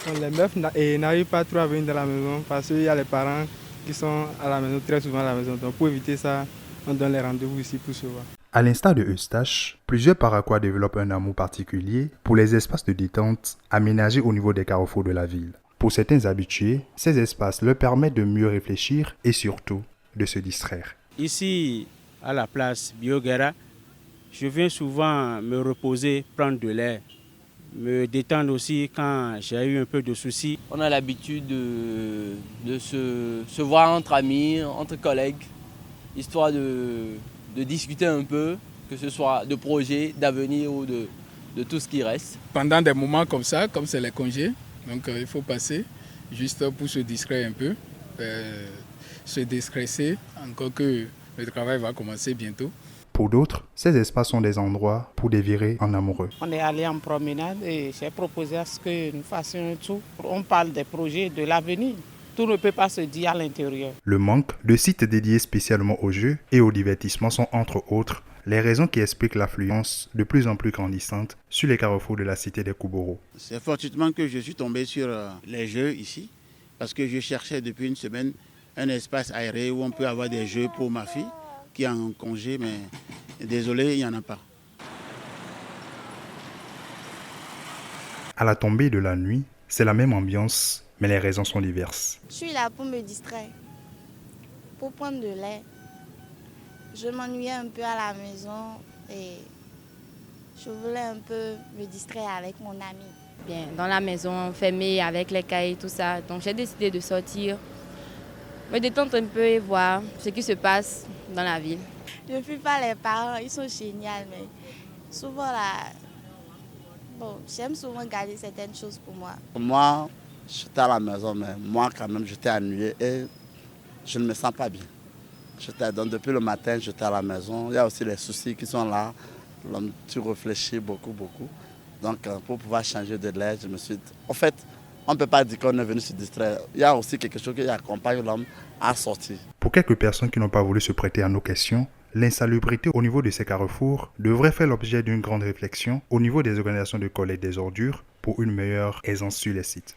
Donc, les meufs n'arrivent pas trop à venir dans la maison parce qu'il y a les parents qui sont à la maison, très souvent à la maison. Donc pour éviter ça, on donne les rendez-vous ici pour se voir. À l'instar de Eustache, plusieurs Paraquois développent un amour particulier pour les espaces de détente aménagés au niveau des carrefours de la ville. Pour certains habitués, ces espaces leur permettent de mieux réfléchir et surtout de se distraire. Ici, à la place Bioguera, je viens souvent me reposer, prendre de l'air, me détendre aussi quand j'ai eu un peu de soucis. On a l'habitude de se voir entre amis, entre collègues, histoire de discuter un peu, que ce soit de projets, d'avenir ou de tout ce qui reste. Pendant des moments comme ça, comme c'est les congés, donc il faut passer juste pour se distraire un peu, se déstresser, encore que le travail va commencer bientôt. Pour d'autres, ces espaces sont des endroits pour dévirer en amoureux. On est allé en promenade et j'ai proposé à ce que nous fassions un tour. On parle des projets, de l'avenir. Tout ne peut pas se dire à l'intérieur. Le manque de sites dédiés spécialement aux jeux et au divertissement sont entre autres les raisons qui expliquent l'affluence de plus en plus grandissante sur les carrefours de la cité des Kouboro. C'est fortuitement que je suis tombé sur les jeux ici parce que je cherchais depuis une semaine un espace aéré où on peut avoir des jeux pour ma fille qui est en congé, mais désolé, il n'y en a pas. À la tombée de la nuit, c'est la même ambiance, mais les raisons sont diverses. Je suis là pour me distraire, pour prendre de l'air. Je m'ennuyais un peu à la maison et je voulais un peu me distraire avec mon ami. Bien, dans la maison, fermée avec les cahiers et tout ça. Donc j'ai décidé de sortir, me détendre un peu et voir ce qui se passe dans la ville. Je ne fuis pas les parents, ils sont géniaux, mais souvent là, j'aime souvent garder certaines choses pour moi. Moi, j'étais à la maison, mais moi quand même, j'étais ennuyé et je ne me sens pas bien. Donc depuis le matin, j'étais à la maison. Il y a aussi les soucis qui sont là. Tu réfléchis beaucoup. Donc pour pouvoir changer de l'air, je me suis dit, en fait, on ne peut pas dire qu'on est venu se distraire. Il y a aussi quelque chose qui accompagne l'homme à sortir. Pour quelques personnes qui n'ont pas voulu se prêter à nos questions, l'insalubrité au niveau de ces carrefours devrait faire l'objet d'une grande réflexion au niveau des organisations de collecte des ordures pour une meilleure aisance sur les sites.